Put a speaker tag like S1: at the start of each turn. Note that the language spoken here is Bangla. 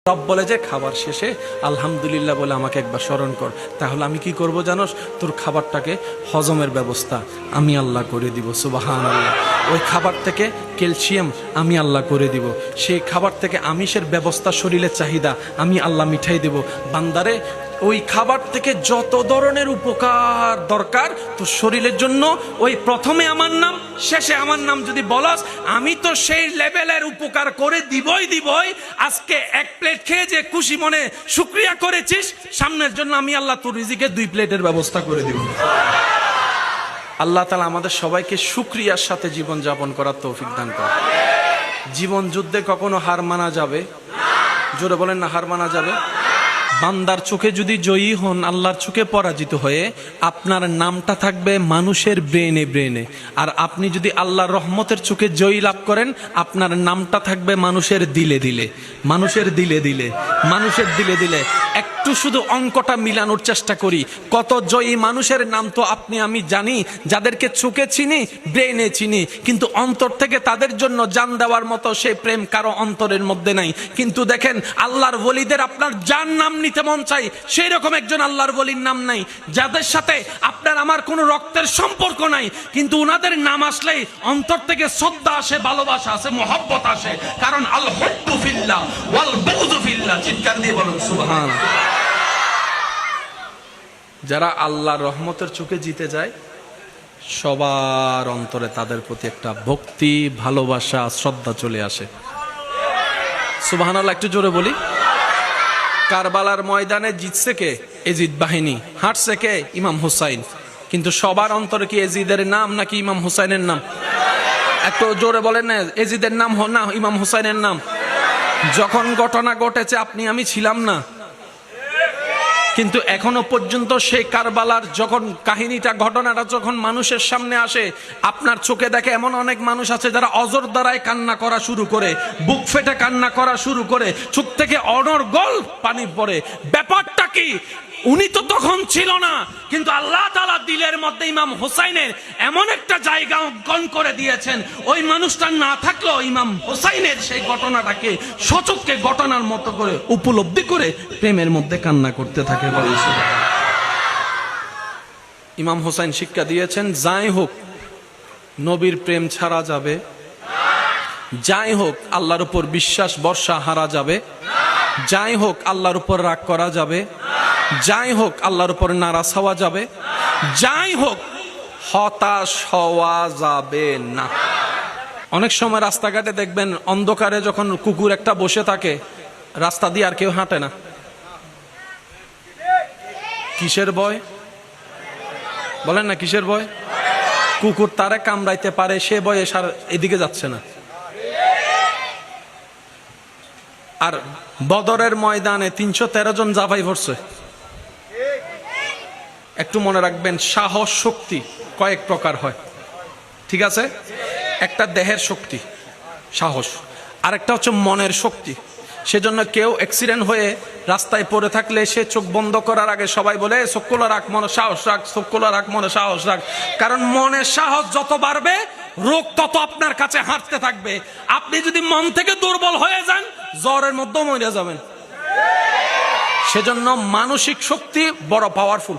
S1: রব বলে যে খাবার শেষে আলহামদুলিল্লাহ বলে আমাকে একবার স্মরণ কর। তাহলে আমি কি করব জানোস? তোর খাবারটাকে হজমের ব্যবস্থা আমি আল্লাহ করে দিব। সুবহানাল্লাহ। ওই খাবার থেকে ক্যালসিয়াম আমি আল্লাহ করে দিব। সেই খাবার থেকে আমিষের ব্যবস্থা, শরীরের চাহিদা আমি আল্লাহ মিঠাই দেব। বান্দারে, ওই খাবার থেকে যত ধরনের উপকার দরকার তোর শরীরের জন্য, ওই প্রথমে আমার নাম শেষে আমার নাম যদি বলাস, আমি তো সেই লেভেলের উপকার করে দিবই। আজকে এক প্লেট খেয়ে যে খুশি মনে শুকরিয়া করেছিস, সামনের জন্য আমি আল্লাহ তোর রিজিকের 2 প্লেটের ব্যবস্থা করে দিব। আল্লাহ তাআলা আমাদের সবাইকে শুকরিয়ার সাথে জীবন যাপন করার তৌফিক দান করেন। জীবন যুদ্ধে কখনো হার মানা যাবে? জোরে বলেন না, হার মানা যাবে? বান্দার চোখে যদি জয়ী হন, আল্লাহর চোখে পরাজিত হয়ে আপনার নামটা থাকবে মানুষের ব্রেনে। আর আপনি যদি আল্লাহর রহমতের চোখে জয়ী লাভ করেন, আপনার নামটা থাকবে মানুষের দিলে। একটু শুধু অঙ্কটা মিলানোর চেষ্টা করি। কত জয়ী মানুষের নাম তো আপনি আমি জানি, যাদেরকে চোখে চিনি, ব্রেনে চিনি, কিন্তু অন্তর থেকে তাদের জন্য জান দেওয়ার মতো সেই প্রেম কারো অন্তরের মধ্যে নাই। কিন্তু দেখেন, আল্লাহর ওলিদের আপনার জান নাম নিতে মন চাই, সেই রকম একজন আল্লাহর ওলির নাম নাই, যাদের সাথে আপনার আমার কোনো রক্তের সম্পর্ক নাই, কিন্তু উনাদের নাম আসলেই অন্তর থেকে শ্রদ্ধা আসে, ভালোবাসা আসে, মহব্বত আসে। কারণ আল হুব্বু ফিল্লাহ ওয়াল বুগযু ফিল্লাহ। চিৎকার দিয়ে বলুন সুবহানাল্লাহ। যারা আল্লাহর রহমতের চোখে জিতে যায়, সবার অন্তরে তাদের প্রতি একটা ভক্তি, ভালোবাসা, শ্রদ্ধা চলে আসে। সুবহানাল্লাহ। একটু জোরে বলি। কারবালার ময়দানে জিতছে কে? এজিদ বাহিনী। হারছে কে? ইমাম হুসাইন। কিন্তু সবার অন্তরে কি এজিদের নাম নাকি ইমাম হুসাইনের নাম? একটু জোরে বলেন না, এজিদের নাম না ইমাম হুসাইনের নাম? যখন ঘটনা ঘটেছে আপনি আমি ছিলাম না, কিন্তু এখনো পর্যন্ত সেই কারবালার যখন কাহিনীটা, ঘটনাটা যখন মানুষের সামনে আসে, আপনার চোখে দেখে এমন অনেক মানুষ আছে যারা অজর দ্বারায় কান্না করা শুরু করে, বুক ফেটে কান্না করা শুরু করে, চোখ থেকে অনর্গল পানি পড়ে। ব্যাপারটা কি? উনি তো তখন ছিল না, কিন্তু আল্লাহ তাআলা দিলের মধ্যে ইমাম হোসাইনের এমন একটা জায়গা অঙ্কন করে দিয়েছেন, ওই মানুষটা না থাকলেও ইমাম হোসাইনের সেই ঘটনাটাকে সচক্ষে ঘটনার মতো করে উপলব্ধি করে প্রেমের মধ্যে কান্না করতে থাকে। ইমাম হোসাইন শিক্ষা দিয়েছেন, যাই হোক নবীর প্রেম ছাড়া যাবে, যাই হোক আল্লাহর উপর বিশ্বাস ভরসা হারা যাবে, যাই হোক আল্লাহর উপর রাগ করা যাবে, যাই হোক আল্লাহর উপর নারাজ হওয়া যাবে, যাই হোক হতাশ হওয়া যাবে না। অনেক সময় রাস্তাঘাটে দেখবেন অন্ধকারে যখন কুকুর একটা বসে থাকে, রাস্তা দিয়ে আর কেউ হাঁটে না। কিসের ভয়? বলেন না, কিসের ভয়? কুকুর তারে কামড়াইতে পারে, সে ভয়ে এদিকে যাচ্ছে না। আর বদরের ময়দানে 313 জন জাফাই পড়ছে। একটু মনে রাখবেন, সাহস শক্তি কয়েক প্রকার হয়, ঠিক আছে? একটা দেহের শক্তি, সাহস, আরেকটা হচ্ছে মনের শক্তি। সেজন্য কেউ অ্যাক্সিডেন্ট হয়ে রাস্তায় পড়ে থাকলে সে চোখ বন্ধ করার আগে সবাই বলে, চোখ খোলা রাখ, মনে সাহস রাখ, চোখ খোলা রাখ, মনে সাহস রাখ। কারণ মনের সাহস যত বাড়বে, রোগ তত আপনার কাছে হাঁটতে থাকবে। আপনি যদি মন থেকে দুর্বল হয়ে যান, জ্বরের মধ্যেও মরে যাবেন। সেজন্য মানসিক শক্তি বড় পাওয়ারফুল।